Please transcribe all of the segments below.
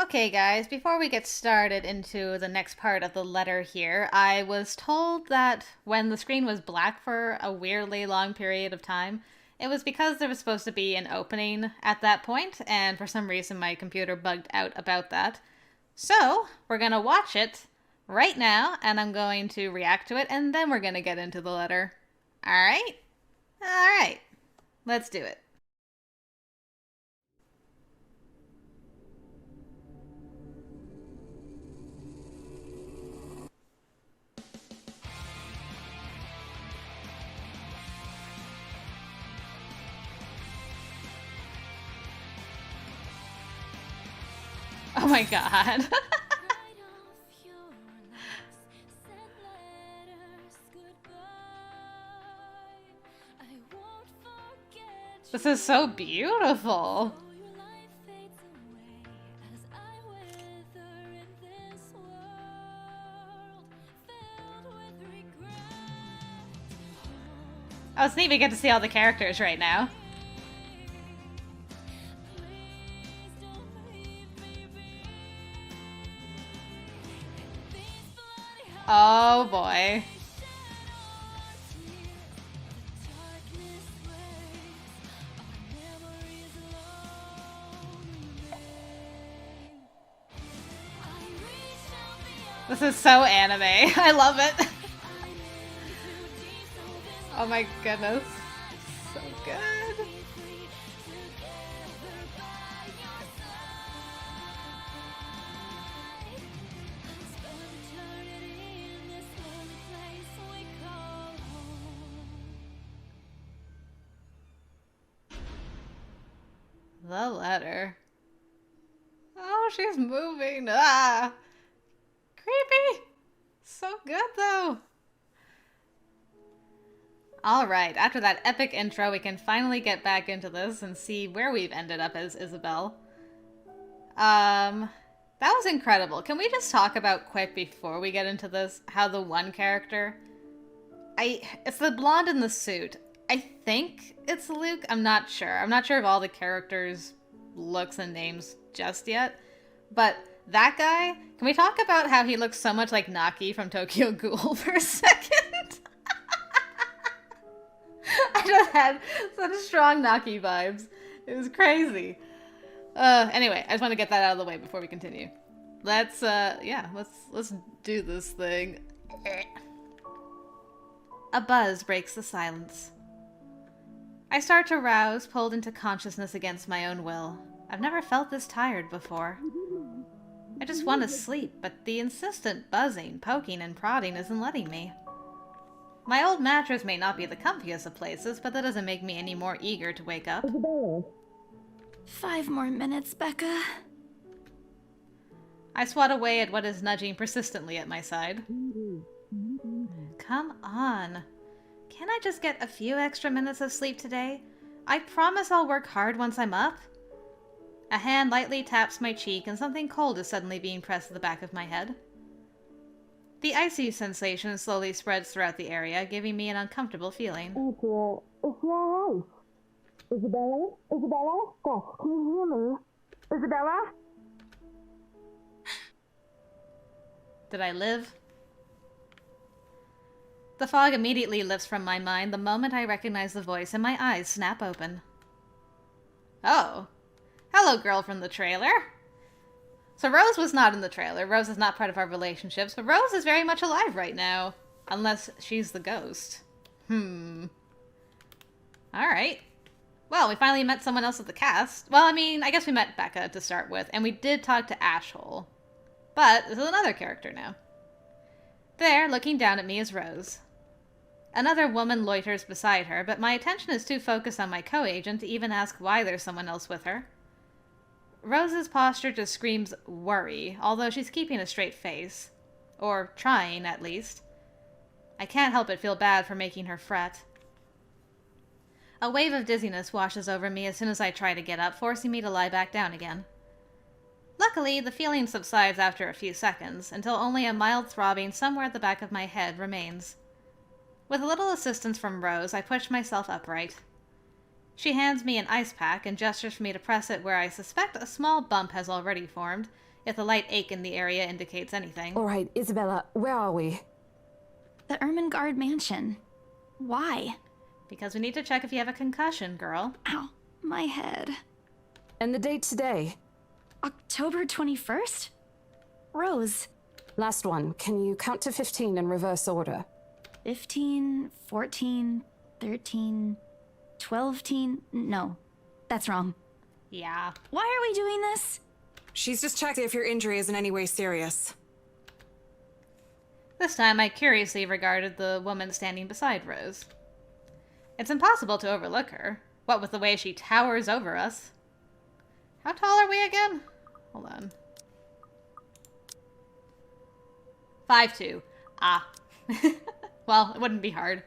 Okay, guys, before we get started into the next part of the letter here, I was told that when the screen was black for a weirdly long period of time, it was because there was supposed to be an opening at that point, and for some reason my computer bugged out about that. So, we're gonna watch it right now, and I'm going to react to it, and then we're gonna get into the letter. Alright? Alright. Let's do it. Oh my god. This is so beautiful. Oh, it's neat we get to see all the characters right now. Oh boy. This is so anime. I love it. Oh my goodness. So good. The letter. Oh, she's moving. Ah. Creepy. So good though. Alright, after that epic intro, we can finally get back into this and see where we've ended up as Isabel. That was incredible. Can we just talk about quick before we get into this, how the one character... It's the blonde in the suit. I think it's Luke. I'm not sure. I'm not sure of all the characters' looks and names just yet. But that guy, can we talk about how he looks so much like Naki from Tokyo Ghoul for a second? I just had such strong Naki vibes. It was crazy. Anyway, I just want to get that out of the way before we continue. Let's do this thing. A buzz breaks the silence. I start to rouse, pulled into consciousness against my own will. I've never felt this tired before. I just want to sleep, but the insistent buzzing, poking, and prodding isn't letting me. My old mattress may not be the comfiest of places, but that doesn't make me any more eager to wake up. Isabella. 5 more minutes, Becca. I swat away at what is nudging persistently at my side. Come on. Can't I just get a few extra minutes of sleep today? I promise I'll work hard once I'm up. A hand lightly taps my cheek and something cold is suddenly being pressed to the back of my head. The icy sensation slowly spreads throughout the area, giving me an uncomfortable feeling. It's your house. Isabella? Isabella? Stop. Can you hear me? Isabella? Did I live? The fog immediately lifts from my mind the moment I recognize the voice and my eyes snap open. Oh. Hello, girl from the trailer. So Rose was not in the trailer. Rose is not part of our relationships, but Rose is very much alive right now. Unless she's the ghost. Alright. Well, we finally met someone else of the cast. Well, I mean, I guess we met Becca to start with, and we did talk to Ashhole. But this is another character now. There, looking down at me, is Rose. Another woman loiters beside her, but my attention is too focused on my co-agent to even ask why there's someone else with her. Rose's posture just screams worry, although she's keeping a straight face. Or trying, at least. I can't help but feel bad for making her fret. A wave of dizziness washes over me as soon as I try to get up, forcing me to lie back down again. Luckily, the feeling subsides after a few seconds, until only a mild throbbing somewhere at the back of my head remains. With a little assistance from Rose, I push myself upright. She hands me an ice pack and gestures for me to press it where I suspect a small bump has already formed, if the light ache in the area indicates anything. All right, Isabella, where are we? The Ermengarde mansion. Why? Because we need to check if you have a concussion, girl. Ow, my head. And the date today? October 21st? Rose. Last one. Can you count to 15 in reverse order? 15, 14, 13, 12 teen. No, that's wrong. Yeah. Why are we doing this? She's just checked if your injury is in any way serious. This time I curiously regarded the woman standing beside Rose. It's impossible to overlook her, what with the way she towers over us. How tall are we again? Hold on. 5'2". Ah. Well, it wouldn't be hard.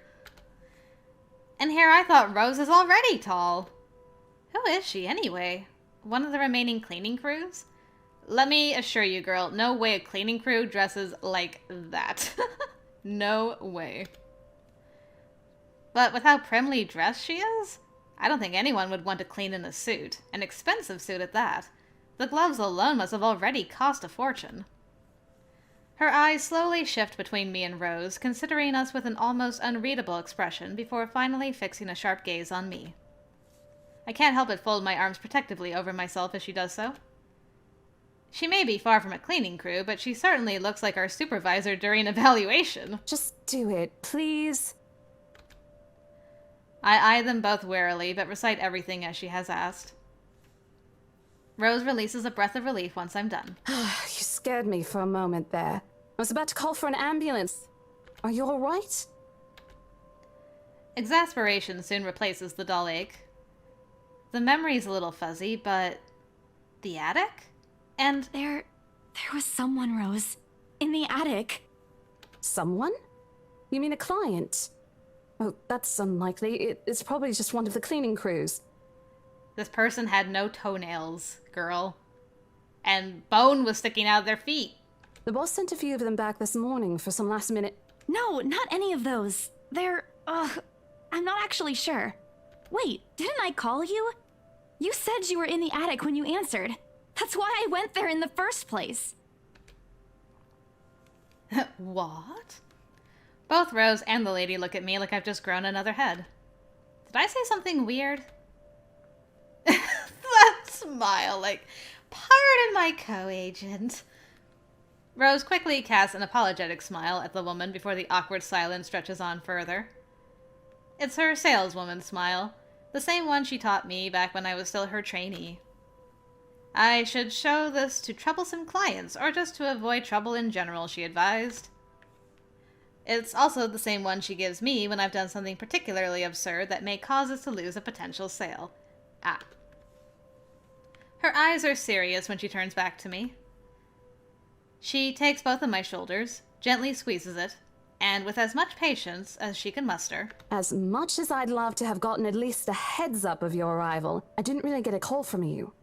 And here I thought Rose is already tall. Who is she, anyway? One of the remaining cleaning crews? Let me assure you, girl, no way a cleaning crew dresses like that. No way. But with how primly dressed she is, I don't think anyone would want to clean in a suit. An expensive suit at that. The gloves alone must have already cost a fortune. Her eyes slowly shift between me and Rose, considering us with an almost unreadable expression before finally fixing a sharp gaze on me. I can't help but fold my arms protectively over myself as she does so. She may be far from a cleaning crew, but she certainly looks like our supervisor during evaluation. Just do it, please. I eye them both warily, but recite everything as she has asked. Rose releases a breath of relief once I'm done. You scared me for a moment there. I was about to call for an ambulance. Are you all right? Exasperation soon replaces the dull ache. The memory's a little fuzzy, but... the attic? And There was someone, Rose. In the attic. Someone? You mean a client? Oh, that's unlikely. It's probably just one of the cleaning crews. this person had no toenails, girl. And bone was sticking out of their feet. The boss sent a few of them back this morning for some last minute... No, not any of those. They're, I'm not actually sure. Wait, didn't I call you? You said you were in the attic when you answered. That's why I went there in the first place. What? Both Rose and the lady look at me like I've just grown another head. Did I say something weird? That smile, like, pardon my co-agent. Rose quickly casts an apologetic smile at the woman before the awkward silence stretches on further. It's her saleswoman smile, the same one she taught me back when I was still her trainee. I should show this to troublesome clients, or just to avoid trouble in general, she advised. It's also the same one she gives me when I've done something particularly absurd that may cause us to lose a potential sale. Ah. Her eyes are serious when she turns back to me. She takes both of my shoulders, gently squeezes it, and with as much patience as she can muster. As much as I'd love to have gotten at least a heads up of your arrival, I didn't really get a call from you.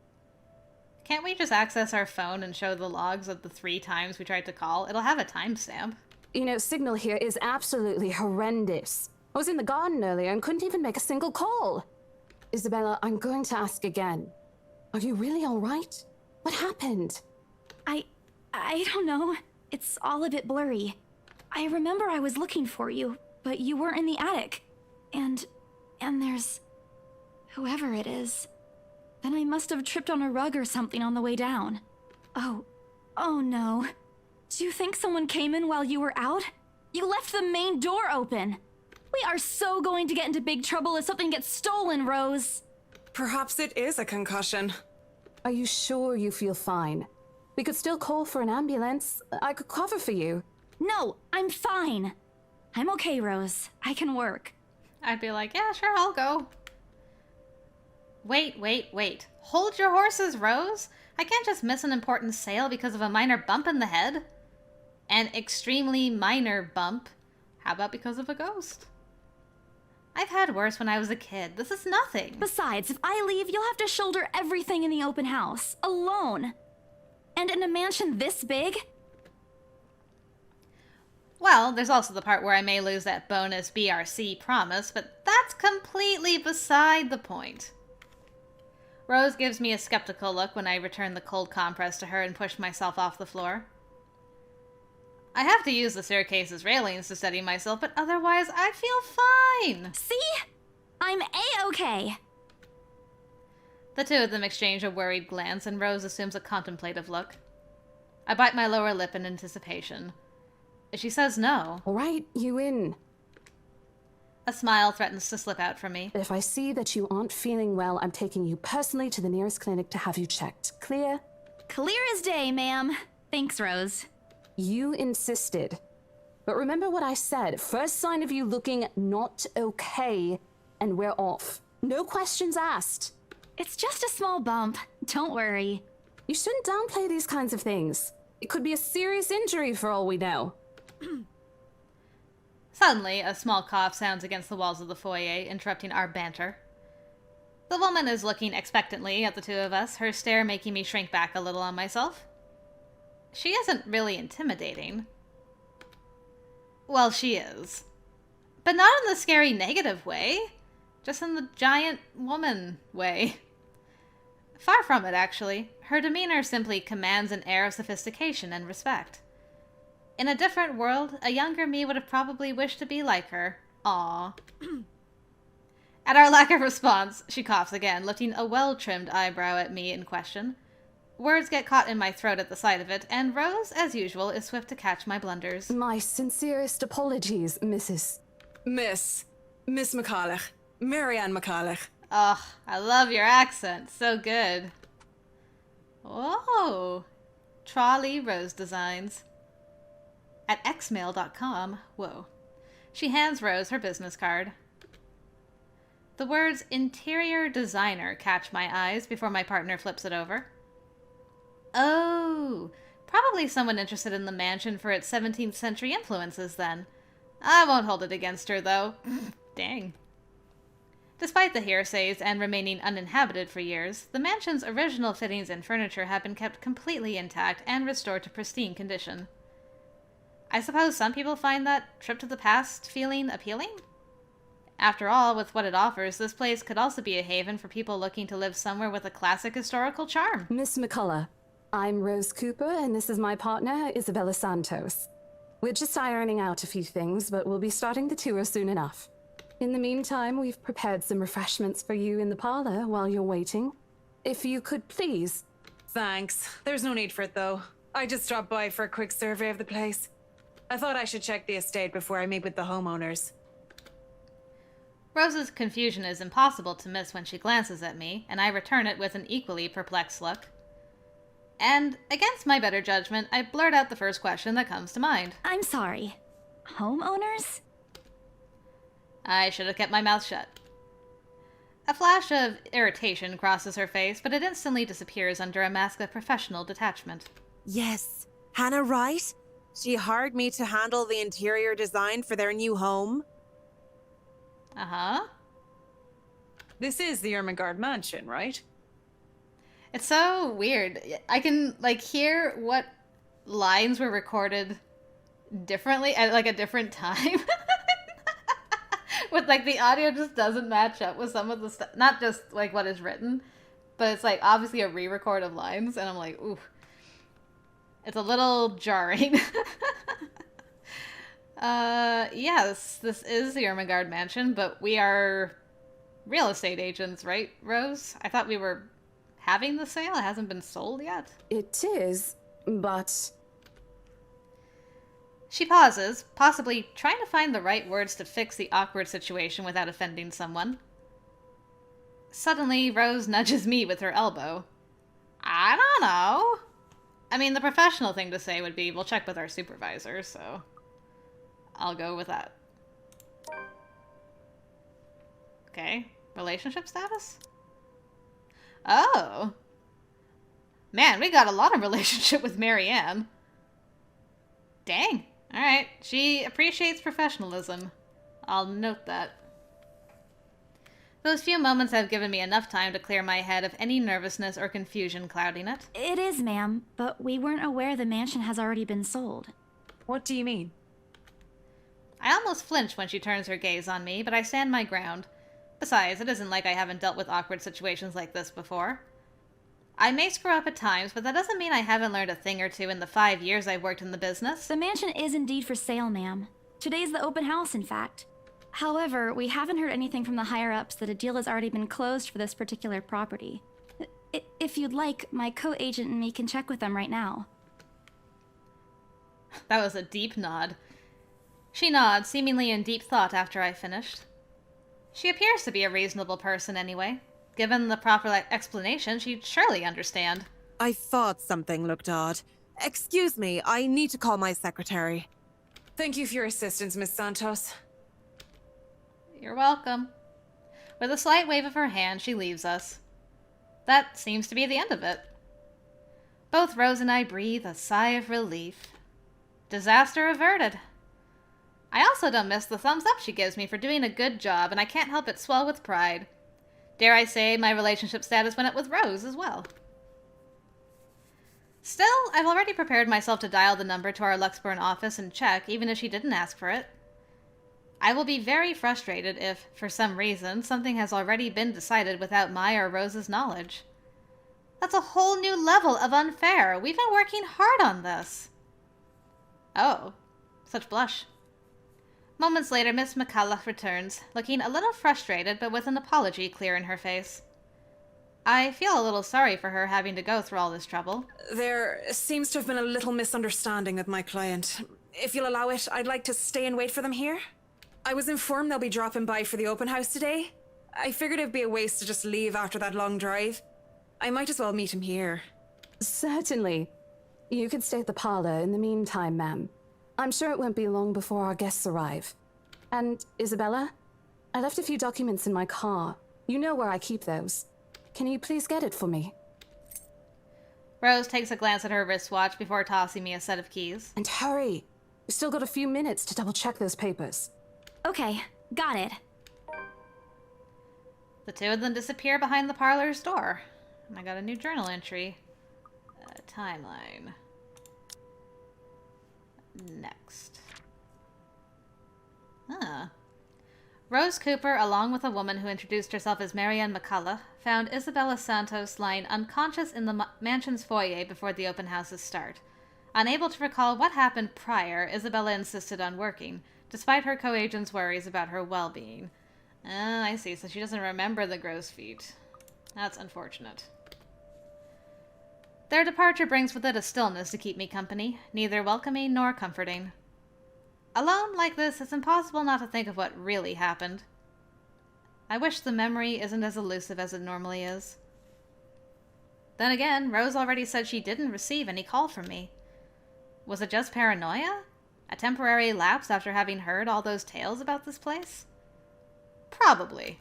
Can't we just access our phone and show the logs of the 3 times we tried to call? It'll have a timestamp. You know, signal here is absolutely horrendous. I was in the garden earlier and couldn't even make a single call. Isabella, I'm going to ask again. Are you really all right? What happened? I don't know. It's all a bit blurry. I remember I was looking for you, but you weren't in the attic. And there's... whoever it is. Then I must have tripped on a rug or something on the way down. Oh no. Do you think someone came in while you were out? You left the main door open. We are so going to get into big trouble if something gets stolen, Rose. Perhaps it is a concussion. Are you sure you feel fine? We could still call for an ambulance. I could cover for you. No, I'm fine. I'm okay, Rose. I can work. I'd be like, yeah, sure, I'll go. Wait. Hold your horses, Rose. I can't just miss an important sale because of a minor bump in the head. An extremely minor bump. How about because of a ghost? I've had worse when I was a kid. This is nothing. Besides, if I leave, you'll have to shoulder everything in the open house, alone. And in a mansion this big? Well, there's also the part where I may lose that bonus BRC promise, but that's completely beside the point. Rose gives me a skeptical look when I return the cold compress to her and push myself off the floor. I have to use the staircase's railings to steady myself, but otherwise I feel fine. See? I'm A-okay. The two of them exchange a worried glance, and Rose assumes a contemplative look. I bite my lower lip in anticipation. She says no. All right, you in. A smile threatens to slip out from me. If I see that you aren't feeling well, I'm taking you personally to the nearest clinic to have you checked. Clear? Clear as day, ma'am. Thanks, Rose. You insisted. But remember what I said. First sign of you looking not okay, and we're off. No questions asked. It's just a small bump. Don't worry. You shouldn't downplay these kinds of things. It could be a serious injury for all we know. Suddenly, a small cough sounds against the walls of the foyer, interrupting our banter. The woman is looking expectantly at the two of us, her stare making me shrink back a little on myself. She isn't really intimidating. Well, she is. But not in the scary negative way. Just in the giant woman way. Far from it, actually. Her demeanor simply commands an air of sophistication and respect. In a different world, a younger me would have probably wished to be like her. Aww. At our lack of response, she coughs again, lifting a well-trimmed eyebrow at me in question. Words get caught in my throat at the sight of it, and Rose, as usual, is swift to catch my blunders. My sincerest apologies, Mrs. Miss McCollough. Marianne McCollough. Ugh, I love your accent. So good. Whoa. Trolley Rose Designs. At xmail.com. Whoa. She hands Rose her business card. The words interior designer catch my eyes before my partner flips it over. Oh, probably someone interested in the mansion for its 17th century influences then. I won't hold it against her, though. Dang. Despite the hearsays and remaining uninhabited for years, the mansion's original fittings and furniture have been kept completely intact and restored to pristine condition. I suppose some people find that trip to the past feeling appealing? After all, with what it offers, this place could also be a haven for people looking to live somewhere with a classic historical charm. Miss McCullough, I'm Rose Cooper, and this is my partner, Isabella Santos. We're just ironing out a few things, but we'll be starting the tour soon enough. In the meantime, we've prepared some refreshments for you in the parlor while you're waiting. If you could please... Thanks. There's no need for it, though. I just dropped by for a quick survey of the place. I thought I should check the estate before I meet with the homeowners. Rose's confusion is impossible to miss when she glances at me, and I return it with an equally perplexed look. And, against my better judgment, I blurt out the first question that comes to mind. I'm sorry. Homeowners? I should have kept my mouth shut. A flash of irritation crosses her face, but it instantly disappears under a mask of professional detachment. Yes. Hannah, right? She hired me to handle the interior design for their new home. Uh-huh. This is the Ermengarde mansion, right? It's so weird. I can, hear what lines were recorded differently at, a different time. With, the audio just doesn't match up with some of the stuff. Not just, what is written, but it's, obviously a re-record of lines, and I'm like, ooh. It's a little jarring. Yes, this is the Ermengarde mansion, but we are real estate agents, right, Rose? I thought we were having the sale. It hasn't been sold yet. It is, but... She pauses, possibly trying to find the right words to fix the awkward situation without offending someone. Suddenly, Rose nudges me with her elbow. I don't know. I mean, the professional thing to say would be, we'll check with our supervisor, so I'll go with that. Okay, relationship status? Oh. Man, we got a lot of relationship with Marianne. Dang. Alright, she appreciates professionalism. I'll note that. Those few moments have given me enough time to clear my head of any nervousness or confusion clouding it. It is, ma'am, but we weren't aware the mansion has already been sold. What do you mean? I almost flinch when she turns her gaze on me, but I stand my ground. Besides, it isn't like I haven't dealt with awkward situations like this before. I may screw up at times, but that doesn't mean I haven't learned a thing or two in the 5 years I've worked in the business. The mansion is indeed for sale, ma'am. Today's the open house, in fact. However, we haven't heard anything from the higher-ups that a deal has already been closed for this particular property. If you'd like, my co-agent and me can check with them right now. That was a deep nod. She nods, seemingly in deep thought after I finished. She appears to be a reasonable person anyway. Given the proper explanation, she'd surely understand. I thought something looked odd. Excuse me, I need to call my secretary. Thank you for your assistance, Miss Santos. You're welcome. With a slight wave of her hand, she leaves us. That seems to be the end of it. Both Rose and I breathe a sigh of relief. Disaster averted. I also don't miss the thumbs up she gives me for doing a good job, and I can't help but swell with pride. Dare I say my relationship status went up with Rose as well. Still, I've already prepared myself to dial the number to our Luxburn office and check, even if she didn't ask for it. I will be very frustrated if, for some reason, something has already been decided without my or Rose's knowledge. That's a whole new level of unfair. We've been working hard on this. Oh, such blush. Moments later, Miss McCollough returns, looking a little frustrated, but with an apology clear in her face. I feel a little sorry for her having to go through all this trouble. There seems to have been a little misunderstanding with my client. If you'll allow it, I'd like to stay and wait for them here. I was informed they'll be dropping by for the open house today. I figured it'd be a waste to just leave after that long drive. I might as well meet him here. Certainly. You can stay at the parlor in the meantime, ma'am. I'm sure it won't be long before our guests arrive. And, Isabella, I left a few documents in my car. You know where I keep those. Can you please get it for me? Rose takes a glance at her wristwatch before tossing me a set of keys. And hurry! We've still got a few minutes to double-check those papers. Okay, got it. The two of them disappear behind the parlor's door. And I got a new journal entry. Timeline. Next. Rose Cooper, along with a woman who introduced herself as Marianne McCollough, found Isabella Santos lying unconscious in the mansion's foyer before the open house's start. Unable to recall what happened prior, Isabella insisted on working, despite her co-agent's worries about her well-being. I see, so she doesn't remember the crow's feet. That's unfortunate. Their departure brings with it a stillness to keep me company, neither welcoming nor comforting. Alone like this, it's impossible not to think of what really happened. I wish the memory isn't as elusive as it normally is. Then again, Rose already said she didn't receive any call from me. Was it just paranoia? A temporary lapse after having heard all those tales about this place? Probably.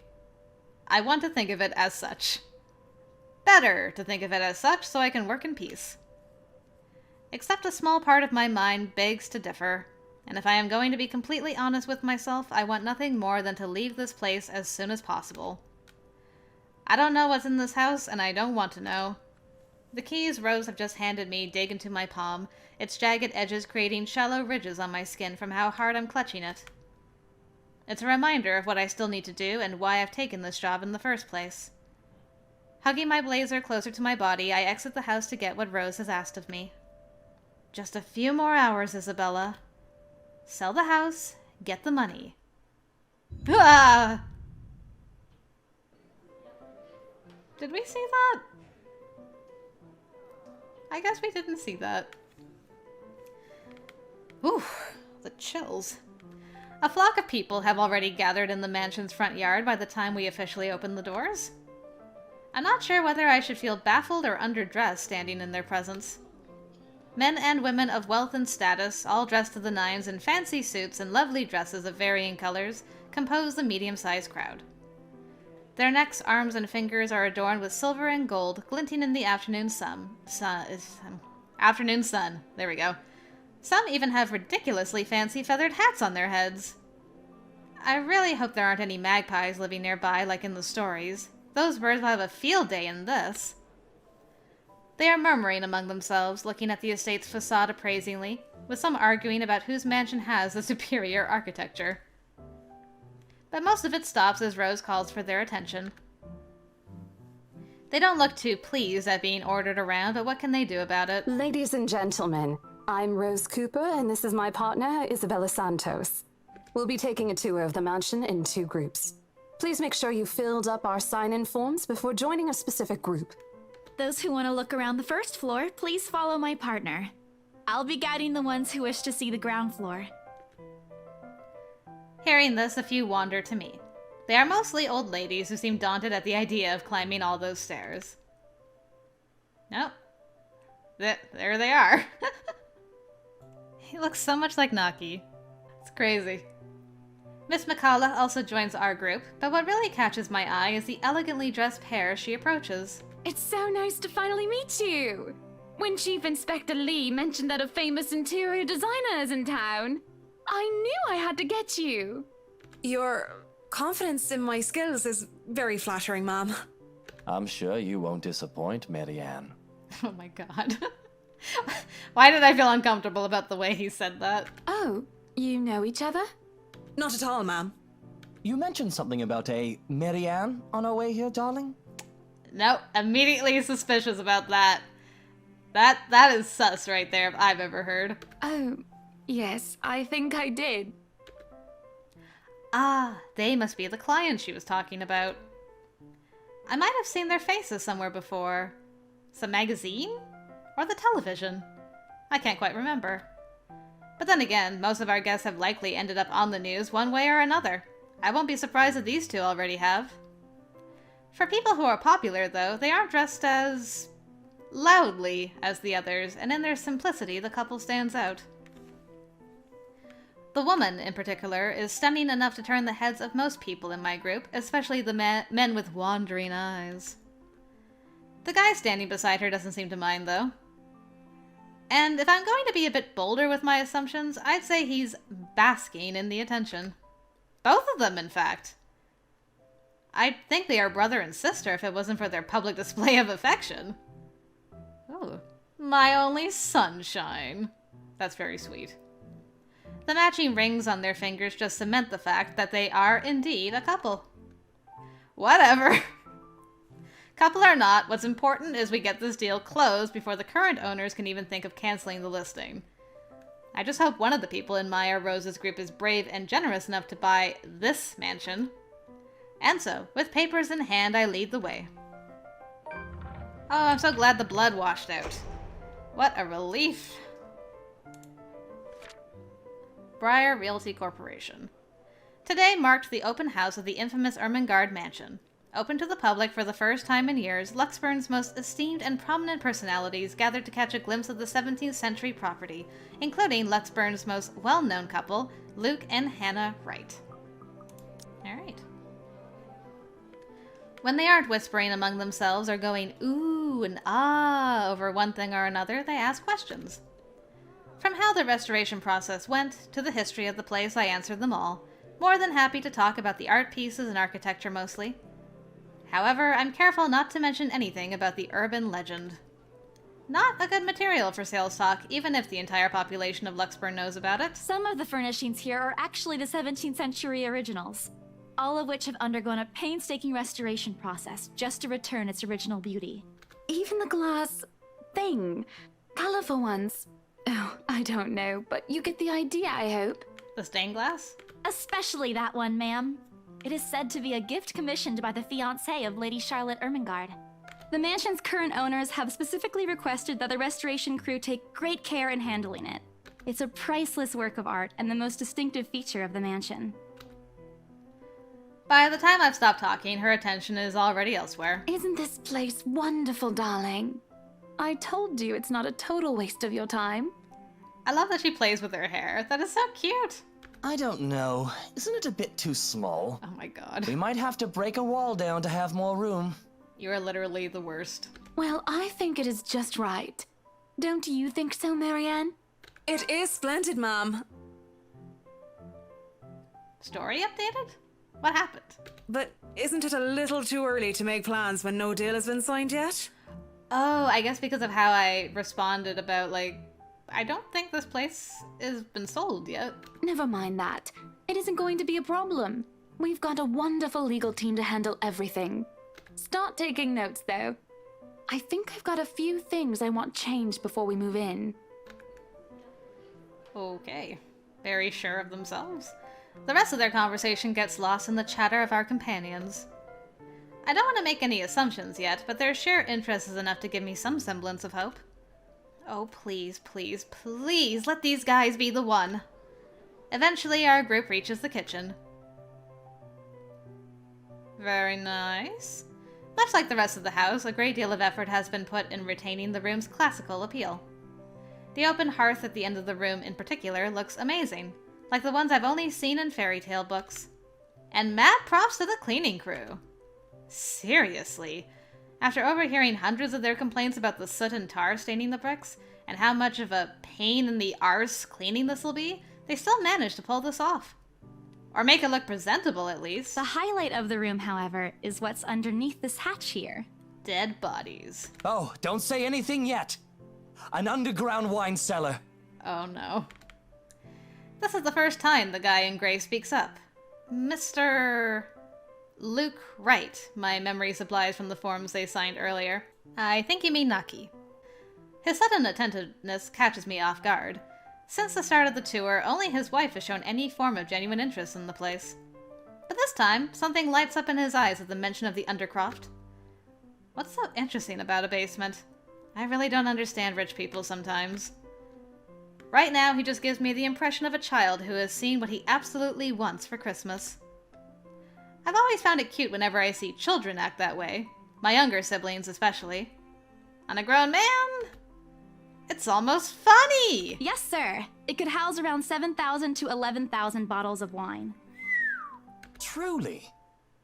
I want to think of it as such. Better to think of it as such so I can work in peace. Except a small part of my mind begs to differ, and if I am going to be completely honest with myself, I want nothing more than to leave this place as soon as possible. I don't know what's in this house, and I don't want to know. The keys Rose have just handed me dig into my palm, its jagged edges creating shallow ridges on my skin from how hard I'm clutching it. It's a reminder of what I still need to do and why I've taken this job in the first place. Hugging my blazer closer to my body, I exit the house to get what Rose has asked of me. Just a few more hours, Isabella. Sell the house, get the money. Ah! Did we see that? I guess we didn't see that. Ooh, the chills. A flock of people have already gathered in the mansion's front yard by the time we officially open the doors. I'm not sure whether I should feel baffled or underdressed standing in their presence. Men and women of wealth and status, all dressed to the nines in fancy suits and lovely dresses of varying colors, compose the medium-sized crowd. Their necks, arms, and fingers are adorned with silver and gold, glinting in the afternoon sun. Afternoon sun. There we go. Some even have ridiculously fancy feathered hats on their heads. I really hope there aren't any magpies living nearby like in the stories. Those birds will have a field day in this. They are murmuring among themselves, looking at the estate's facade appraisingly, with some arguing about whose mansion has the superior architecture. but most of it stops as Rose calls for their attention. They don't look too pleased at being ordered around, but what can they do about it? Ladies and gentlemen, I'm Rose Cooper, and this is my partner, Isabella Santos. We'll be taking a tour of the mansion in 2 groups. Please make sure you filled up our sign-in forms before joining a specific group. Those who want to look around the first floor, please follow my partner. I'll be guiding the ones who wish to see the ground floor. Hearing this, a few wander to me. They are mostly old ladies who seem daunted at the idea of climbing all those stairs. Nope. There they are. He looks so much like Naki. It's crazy. Miss McCollough also joins our group, but what really catches my eye is the elegantly dressed pair she approaches. It's so nice to finally meet you. When Chief Inspector Lee mentioned that a famous interior designer is in town, I knew I had to get you. Your confidence in my skills is very flattering, ma'am. I'm sure you won't disappoint, Marianne. Oh my god. Why did I feel uncomfortable about the way he said that? Oh, you know each other? Not at all, ma'am. You mentioned something about a Marianne on our way here, darling? Nope, immediately suspicious about that. That is sus right there if I've ever heard. Oh, yes, I think I did. Ah, they must be the clients she was talking about. I might have seen their faces somewhere before. Some magazine? Or the television? I can't quite remember. But then again, most of our guests have likely ended up on the news one way or another. I won't be surprised if these two already have. For people who are popular, though, they aren't dressed as loudly as the others, and in their simplicity, the couple stands out. The woman, in particular, is stunning enough to turn the heads of most people in my group, especially the men with wandering eyes. The guy standing beside her doesn't seem to mind, though. And if I'm going to be a bit bolder with my assumptions, I'd say he's basking in the attention. Both of them, in fact. I'd think they are brother and sister if it wasn't for their public display of affection. Oh, my only sunshine. That's very sweet. The matching rings on their fingers just cement the fact that they are indeed a couple. Whatever. Couple or not, what's important is we get this deal closed before the current owners can even think of canceling the listing. I just hope one of the people in Maya Rose's group is brave and generous enough to buy this mansion. And so, with papers in hand, I lead the way. Oh, I'm so glad the blood washed out. What a relief. Briar Realty Corporation. Today marked the open house of the infamous Ermengarde Mansion. Open to the public for the first time in years, Luxburn's most esteemed and prominent personalities gathered to catch a glimpse of the 17th century property, including Luxburn's most well-known couple, Luke and Hannah Wright. Alright. When they aren't whispering among themselves or going ooh and ah over one thing or another, they ask questions. From how the restoration process went to the history of the place, I answered them all, more than happy to talk about the art pieces and architecture mostly. However, I'm careful not to mention anything about the urban legend. Not a good material for sales talk, even if the entire population of Luxburn knows about it. Some of the furnishings here are actually the 17th century originals, all of which have undergone a painstaking restoration process just to return its original beauty. Even the glass thing. Colorful ones. Oh, I don't know, but you get the idea, I hope. The stained glass? Especially that one, ma'am. It is said to be a gift commissioned by the fiancé of Lady Charlotte Ermengarde. The mansion's current owners have specifically requested that the restoration crew take great care in handling it. It's a priceless work of art and the most distinctive feature of the mansion. By the time I've stopped talking, her attention is already elsewhere. Isn't this place wonderful, darling? I told you it's not a total waste of your time. I love that she plays with her hair. That is so cute. I don't know. Isn't it a bit too small? Oh my god. We might have to break a wall down to have more room. You are literally the worst. Well, I think it is just right. Don't you think so, Marianne? It is splendid, ma'am. Story updated? What happened? But isn't it a little too early to make plans when no deal has been signed yet? Oh, I guess because of how I responded about, like, I don't think this place has been sold yet. Never mind that. It isn't going to be a problem. We've got a wonderful legal team to handle everything. Start taking notes, though. I think I've got a few things I want changed before we move in. Okay. Very sure of themselves. The rest of their conversation gets lost in the chatter of our companions. I don't want to make any assumptions yet, but their sheer interest is enough to give me some semblance of hope. Oh, please, please, please, let these guys be the one. Eventually, our group reaches the kitchen. Very nice. Much like the rest of the house, a great deal of effort has been put in retaining the room's classical appeal. The open hearth at the end of the room in particular looks amazing, like the ones I've only seen in fairy tale books. And mad props to the cleaning crew. Seriously. After overhearing hundreds of their complaints about the soot and tar staining the bricks, and how much of a pain in the arse cleaning this will be, they still managed to pull this off. Or make it look presentable, at least. The highlight of the room, however, is what's underneath this hatch here. Dead bodies. Oh, don't say anything yet. An underground wine cellar. Oh no. This is the first time the guy in gray speaks up. Mr. Luke Wright, my memory supplies from the forms they signed earlier. I think you mean Naki. His sudden attentiveness catches me off guard. Since the start of the tour, only his wife has shown any form of genuine interest in the place. But this time, something lights up in his eyes at the mention of the Undercroft. What's so interesting about a basement? I really don't understand rich people sometimes. Right now, he just gives me the impression of a child who has seen what he absolutely wants for Christmas. I've always found it cute whenever I see children act that way, my younger siblings especially. On a grown man, it's almost funny! Yes, sir. It could house around 7,000 to 11,000 bottles of wine. Truly.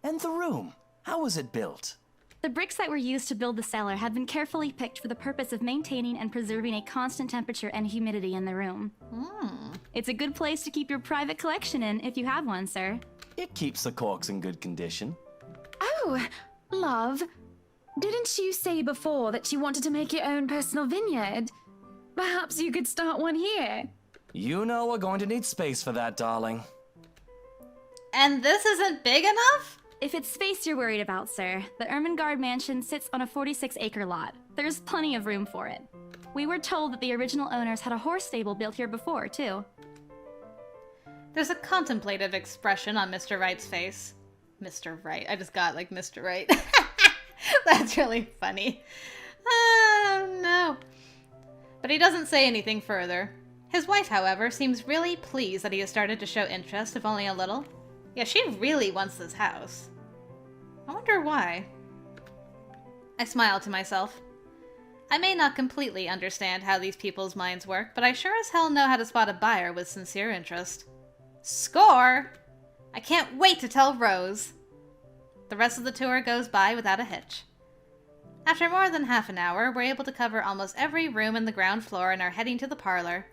And the room, how was it built? The bricks that were used to build the cellar had been carefully picked for the purpose of maintaining and preserving a constant temperature and humidity in the room. It's a good place to keep your private collection in if you have one, sir. It keeps the corks in good condition. Oh, love. Didn't you say before that you wanted to make your own personal vineyard? Perhaps you could start one here. You know we're going to need space for that, darling. And this isn't big enough? If it's space you're worried about, sir, the Ermengarde mansion sits on a 46-acre lot. There's plenty of room for it. We were told that the original owners had a horse stable built here before, too. There's a contemplative expression on Mr. Wright's face. Mr. Wright. I just got like Mr. Wright. That's really funny. Oh, no. But he doesn't say anything further. His wife, however, seems really pleased that he has started to show interest, if only a little. Yeah, she really wants this house. I wonder why. I smile to myself. I may not completely understand how these people's minds work, but I sure as hell know how to spot a buyer with sincere interest. Score! I can't wait to tell Rose. The rest of the tour goes by without a hitch. After more than half an hour, we're able to cover almost every room in the ground floor and are heading to the parlor.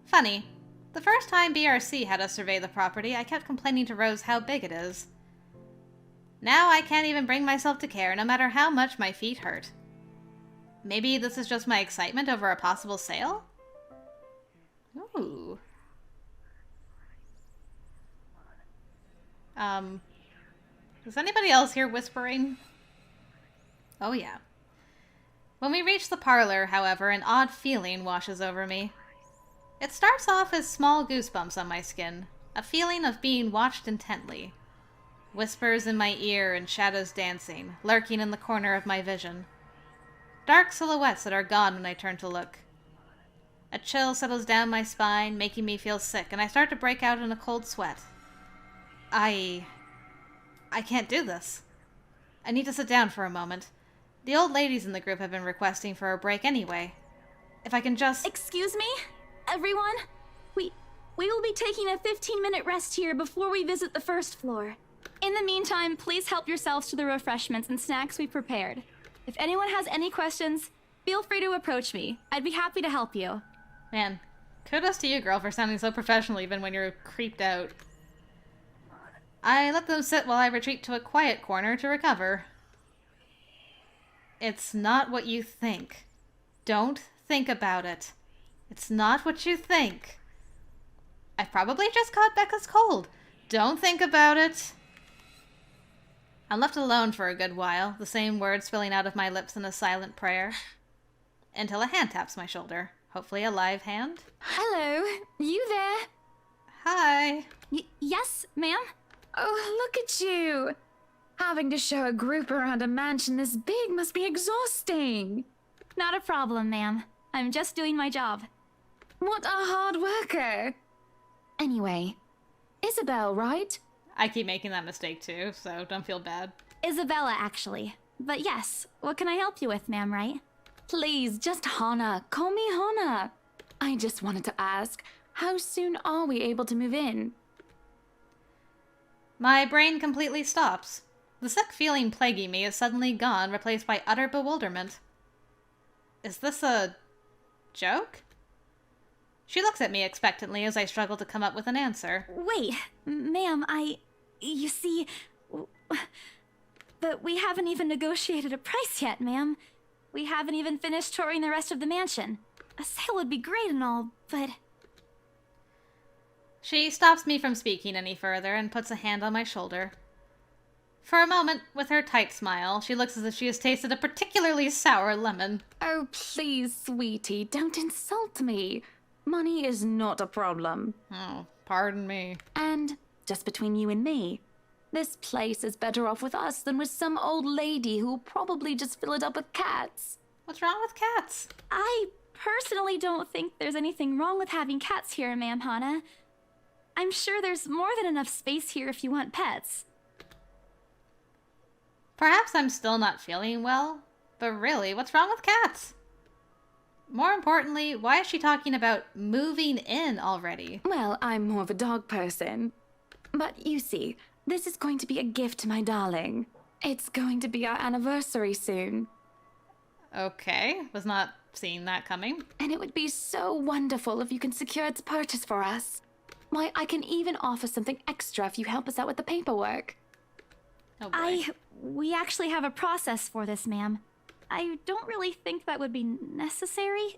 Funny, the first time BRC had us survey the property, I kept complaining to Rose how big it is. Now I can't even bring myself to care, no matter how much my feet hurt. Maybe this is just my excitement over a possible sale? Ooh. Is anybody else here whispering? Oh yeah. When we reach the parlor, however, an odd feeling washes over me. It starts off as small goosebumps on my skin, a feeling of being watched intently. Whispers in my ear and shadows dancing, lurking in the corner of my vision. Dark silhouettes that are gone when I turn to look. A chill settles down my spine, making me feel sick, and I start to break out in a cold sweat. I can't do this. I need to sit down for a moment. The old ladies in the group have been requesting for a break anyway. If I can just... Excuse me? Everyone? We will be taking a 15-minute rest here before we visit the first floor. In the meantime, please help yourselves to the refreshments and snacks we prepared. If anyone has any questions, feel free to approach me. I'd be happy to help you. Man, kudos to you, girl, for sounding so professional even when you're creeped out. I let them sit while I retreat to a quiet corner to recover. It's not what you think. Don't think about it. It's not what you think. I've probably just caught Becca's cold. Don't think about it. I'm left alone for a good while, the same words spilling out of my lips in a silent prayer. Until a hand taps my shoulder. Hopefully a live hand. Hello, you there? Hi. Yes, ma'am? Oh, look at you! Having to show a group around a mansion this big must be exhausting. Not a problem, ma'am. I'm just doing my job. What a hard worker! Anyway, Isabel, right? I keep making that mistake too, so don't feel bad. Isabella, actually. But yes, what can I help you with, ma'am, right? Please, just Hannah. Call me Hannah. I just wanted to ask, how soon are we able to move in? My brain completely stops. The sick feeling plaguing me is suddenly gone, replaced by utter bewilderment. Is this a joke? She looks at me expectantly as I struggle to come up with an answer. Wait, ma'am, you see... But we haven't even negotiated a price yet, ma'am. We haven't even finished touring the rest of the mansion. A sale would be great and all, but... She stops me from speaking any further and puts a hand on my shoulder. For a moment, with her tight smile, she looks as if she has tasted a particularly sour lemon. Oh, please, sweetie, don't insult me. Money is not a problem. Oh, pardon me. And, just between you and me, this place is better off with us than with some old lady who will probably just fill it up with cats. What's wrong with cats? I personally don't think there's anything wrong with having cats here, ma'am Hannah. I'm sure there's more than enough space here if you want pets. Perhaps I'm still not feeling well, but really, what's wrong with cats? More importantly, why is she talking about moving in already? Well, I'm more of a dog person. But you see, this is going to be a gift to my darling. It's going to be our anniversary soon. Okay, was not seeing that coming. And it would be so wonderful if you can secure its purchase for us. Why, I can even offer something extra if you help us out with the paperwork. Oh boy. We actually have a process for this, ma'am. I don't really think that would be necessary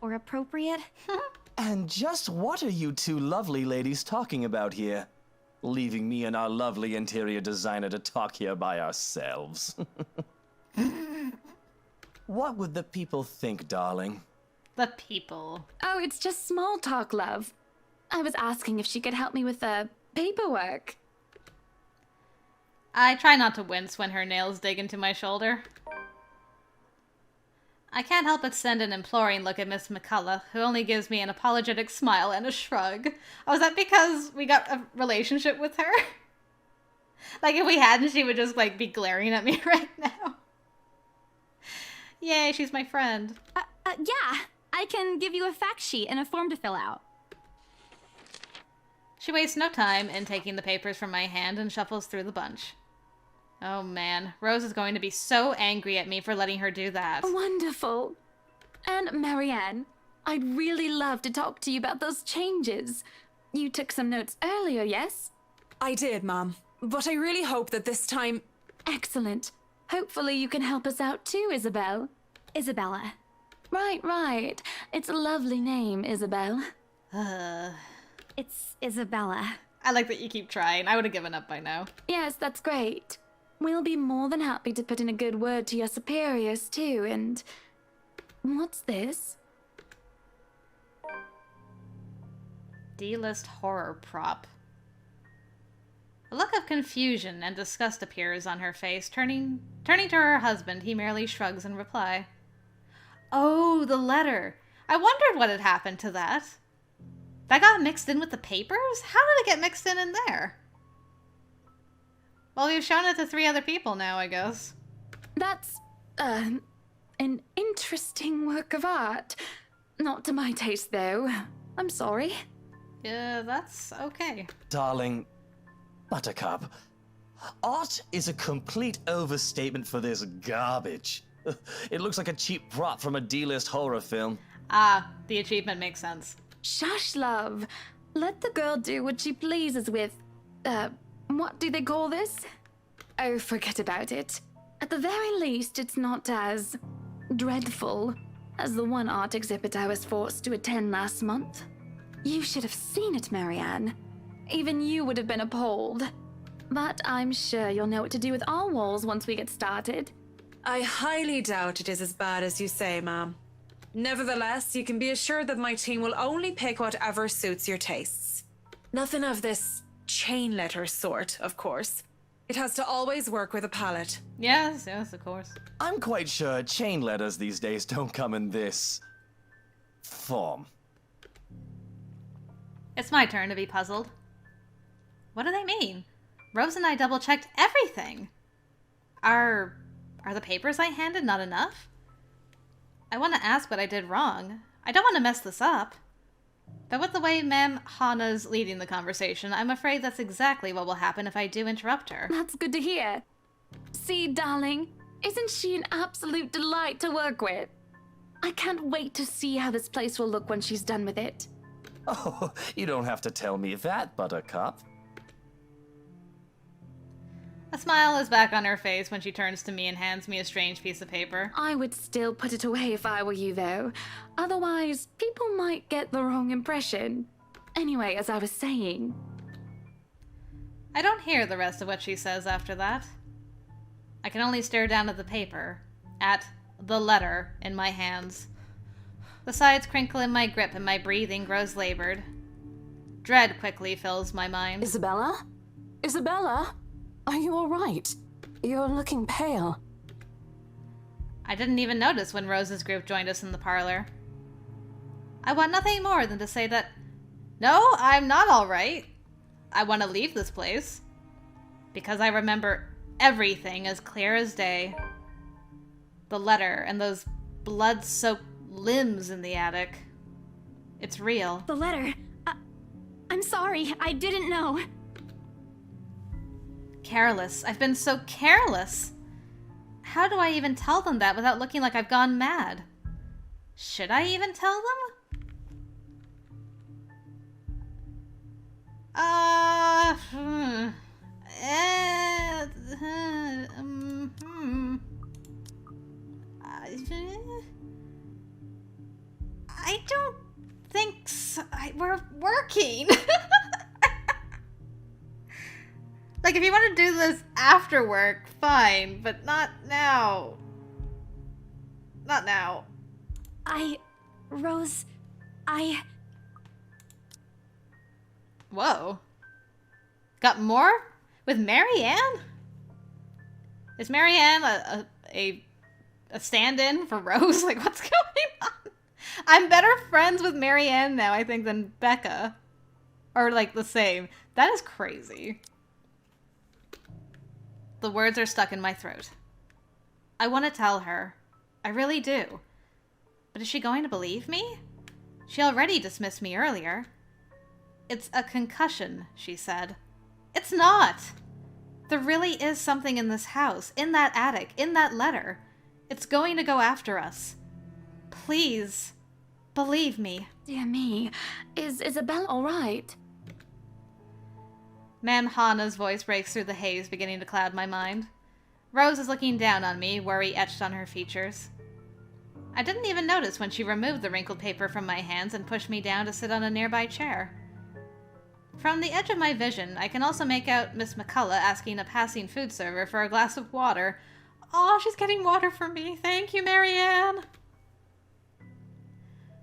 or appropriate. And just what are you two lovely ladies talking about here? Leaving me and our lovely interior designer to talk here by ourselves. What would the people think, darling? The people. Oh, it's just small talk, love. I was asking if she could help me with the paperwork. I try not to wince when her nails dig into my shoulder. I can't help but send an imploring look at Miss McCollough, who only gives me an apologetic smile and a shrug. Oh, is that because we got a relationship with her? Like, if we hadn't, she would just, like, be glaring at me right now. Yay, she's my friend. Yeah, I can give you a fact sheet and a form to fill out. She wastes no time in taking the papers from my hand and shuffles through the bunch. Oh man, Rose is going to be so angry at me for letting her do that. Wonderful. And Marianne, I'd really love to talk to you about those changes. You took some notes earlier, yes? I did, Mom. But I really hope that this time... Excellent. Hopefully you can help us out too, Isabel. Isabella. Right. It's a lovely name, Isabel. It's Isabella. I like that you keep trying. I would have given up by now. Yes, that's great. We'll be more than happy to put in a good word to your superiors too, and... What's this? D-list horror prop. A look of confusion and disgust appears on her face. Turning to her husband, he merely shrugs in reply. Oh, the letter. I wondered what had happened to that. That got mixed in with the papers? How did it get mixed in there? Well, we've shown it to 3 other people now, I guess. That's, an interesting work of art. Not to my taste, though. I'm sorry. Yeah, that's okay. Darling, Buttercup, art is a complete overstatement for this garbage. It looks like a cheap prop from a D-list horror film. Ah, the achievement makes sense. Shush, love. Let the girl do what she pleases with, what do they call this? Oh, forget about it. At the very least, it's not as dreadful as the one art exhibit I was forced to attend last month. You should have seen it, Marianne. Even you would have been appalled. But I'm sure you'll know what to do with our walls once we get started. I highly doubt it is as bad as you say, ma'am. Nevertheless, you can be assured that my team will only pick whatever suits your tastes. Nothing of this chain letter sort, of course. It has to always work with a palette. Yes, of course. I'm quite sure chain letters these days don't come in this form. It's my turn to be puzzled. What do they mean? Rose and I double-checked everything. Are the papers I handed not enough? I want to ask what I did wrong. I don't want to mess this up. But with the way Ma'am Hana's leading the conversation, I'm afraid that's exactly what will happen if I do interrupt her. That's good to hear. See, darling, isn't she an absolute delight to work with? I can't wait to see how this place will look when she's done with it. Oh, you don't have to tell me that, Buttercup. A smile is back on her face when she turns to me and hands me a strange piece of paper. I would still put it away if I were you, though. Otherwise, people might get the wrong impression. Anyway, as I was saying... I don't hear the rest of what she says after that. I can only stare down at the paper, at the letter in my hands. The sides crinkle in my grip and my breathing grows labored. Dread quickly fills my mind. Isabella? Isabella? Are you all right? You're looking pale. I didn't even notice when Rose's group joined us in the parlor. I want nothing more than to say that, no, I'm not all right. I want to leave this place. Because I remember everything as clear as day. The letter and those blood-soaked limbs in the attic. It's real. The letter. I'm sorry, I didn't know. Careless. I've been so careless. How do I even tell them that without looking like I've gone mad? Should I even tell them? I don't think so. We're working. Like, if you want to do this after work, fine, but not now. Not now. Rose, Whoa. Got more? With Marianne? Is Marianne a stand-in for Rose? Like, what's going on? I'm better friends with Marianne now, I think, than Becca. Or, like, the same. That is crazy. The words are stuck in my throat. I want to tell her. I really do. But is she going to believe me? She already dismissed me earlier. It's a concussion, she said. It's not! There really is something in this house, in that attic, in that letter. It's going to go after us. Please, believe me. Dear me, is Isabella all right? Ma'am Hana's voice breaks through the haze, beginning to cloud my mind. Rose is looking down on me, worry etched on her features. I didn't even notice when she removed the wrinkled paper from my hands and pushed me down to sit on a nearby chair. From the edge of my vision, I can also make out Miss McCollough asking a passing food server for a glass of water. Aw, she's getting water for me. Thank you, Marianne.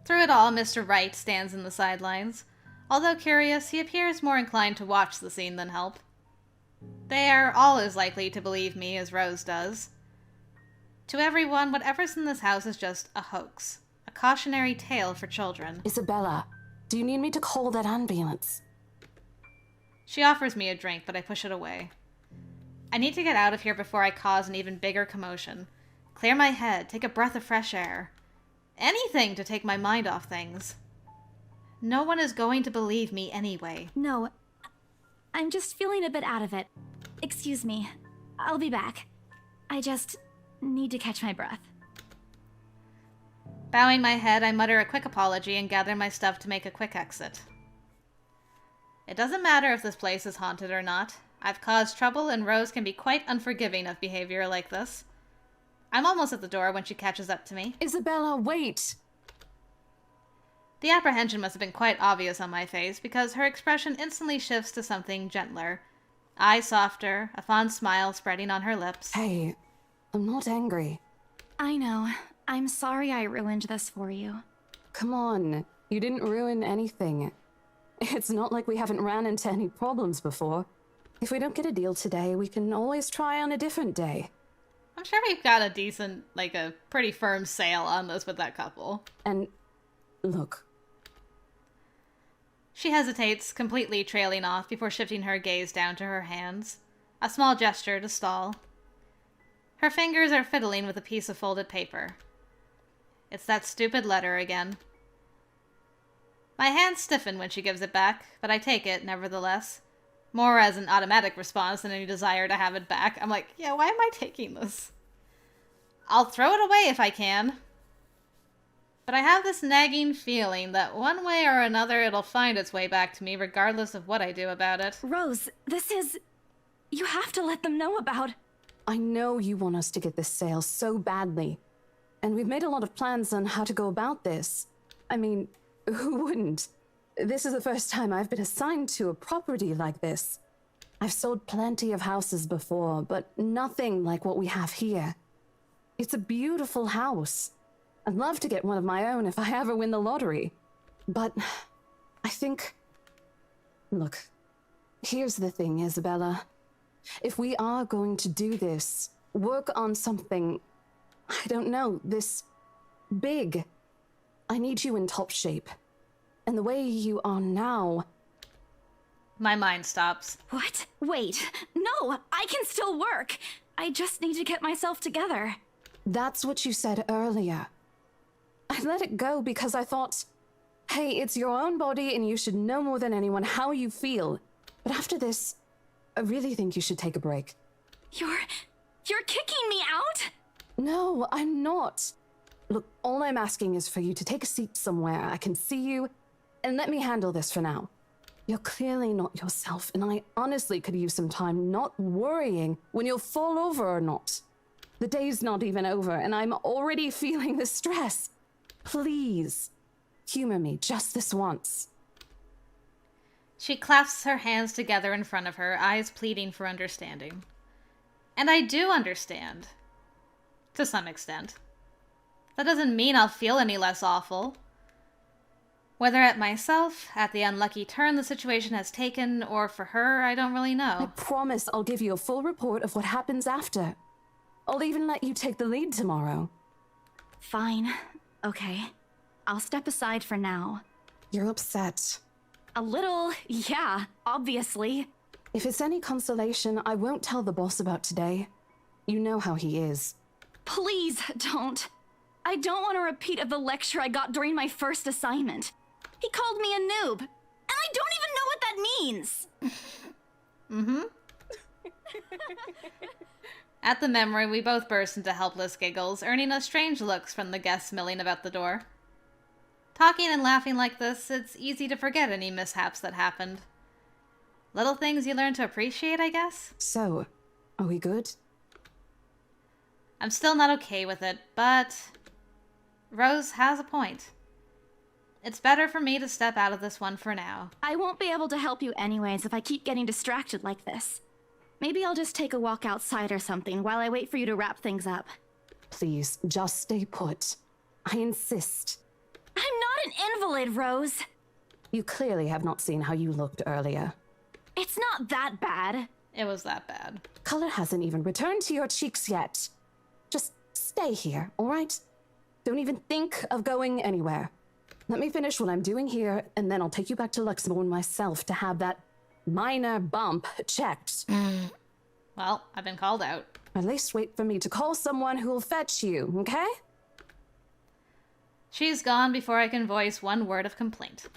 Through it all, Mr. Wright stands in the sidelines. Although curious, he appears more inclined to watch the scene than help. They are all as likely to believe me as Rose does. To everyone, whatever's in this house is just a hoax. A cautionary tale for children. Isabella, do you need me to call that ambulance? She offers me a drink, but I push it away. I need to get out of here before I cause an even bigger commotion. Clear my head, take a breath of fresh air. Anything to take my mind off things. No one is going to believe me anyway. No. I'm just feeling a bit out of it. Excuse me. I'll be back. I just need to catch my breath. Bowing my head, I mutter a quick apology and gather my stuff to make a quick exit. It doesn't matter if this place is haunted or not. I've caused trouble, and Rose can be quite unforgiving of behavior like this. I'm almost at the door when she catches up to me. Isabella, wait! The apprehension must have been quite obvious on my face, because her expression instantly shifts to something gentler. Eyes softer, a fond smile spreading on her lips. Hey, I'm not angry. I know. I'm sorry I ruined this for you. Come on, you didn't ruin anything. It's not like we haven't ran into any problems before. If we don't get a deal today, we can always try on a different day. I'm sure we've got a decent, a pretty firm sale on this with that couple. And look. She hesitates, completely trailing off before shifting her gaze down to her hands. A small gesture to stall. Her fingers are fiddling with a piece of folded paper. It's that stupid letter again. My hands stiffen when she gives it back, but I take it, nevertheless. More as an automatic response than any desire to have it back. I'm like, yeah, why am I taking this? I'll throw it away if I can. But I have this nagging feeling that one way or another it'll find its way back to me regardless of what I do about it. Rose, this is... You have to let them know about... I know you want us to get this sale so badly. And we've made a lot of plans on how to go about this. I mean, who wouldn't? This is the first time I've been assigned to a property like this. I've sold plenty of houses before, but nothing like what we have here. It's a beautiful house. I'd love to get one of my own if I ever win the lottery. But I think... Look, here's the thing, Isabella. If we are going to do this, work on something, I don't know, this big, I need you in top shape. And the way you are now... My mind stops. What? Wait. No, I can still work. I just need to get myself together. That's what you said earlier. I let it go because I thought, hey, it's your own body and you should know more than anyone how you feel. But after this, I really think you should take a break. You're kicking me out? No, I'm not. Look, all I'm asking is for you to take a seat somewhere I can see you, and let me handle this for now. You're clearly not yourself, and I honestly could use some time not worrying when you'll fall over or not. The day's not even over, and I'm already feeling the stress. Please, humor me just this once. She clasps her hands together in front of her, eyes pleading for understanding. And I do understand. To some extent. That doesn't mean I'll feel any less awful. Whether at myself, at the unlucky turn the situation has taken, or for her, I don't really know. I promise I'll give you a full report of what happens after. I'll even let you take the lead tomorrow. Fine. Okay. I'll step aside for now. You're upset. A little, yeah, obviously. If it's any consolation, I won't tell the boss about today. You know how he is. Please don't. I don't want a repeat of the lecture I got during my first assignment. He called me a noob, and I don't even know what that means. Mm-hmm. At the memory, we both burst into helpless giggles, earning us strange looks from the guests milling about the door. Talking and laughing like this, it's easy to forget any mishaps that happened. Little things you learn to appreciate, I guess? So, are we good? I'm still not okay with it, but... Rose has a point. It's better for me to step out of this one for now. I won't be able to help you anyways if I keep getting distracted like this. Maybe I'll just take a walk outside or something while I wait for you to wrap things up. Please, just stay put. I insist. I'm not an invalid, Rose. You clearly have not seen how you looked earlier. It's not that bad. It was that bad. Color hasn't even returned to your cheeks yet. Just stay here, all right? Don't even think of going anywhere. Let me finish what I'm doing here, and then I'll take you back to Luxembourg myself to have that minor bump checked. Well, I've been called out. At least wait for me to call someone who'll fetch you, okay? She's gone before I can voice one word of complaint.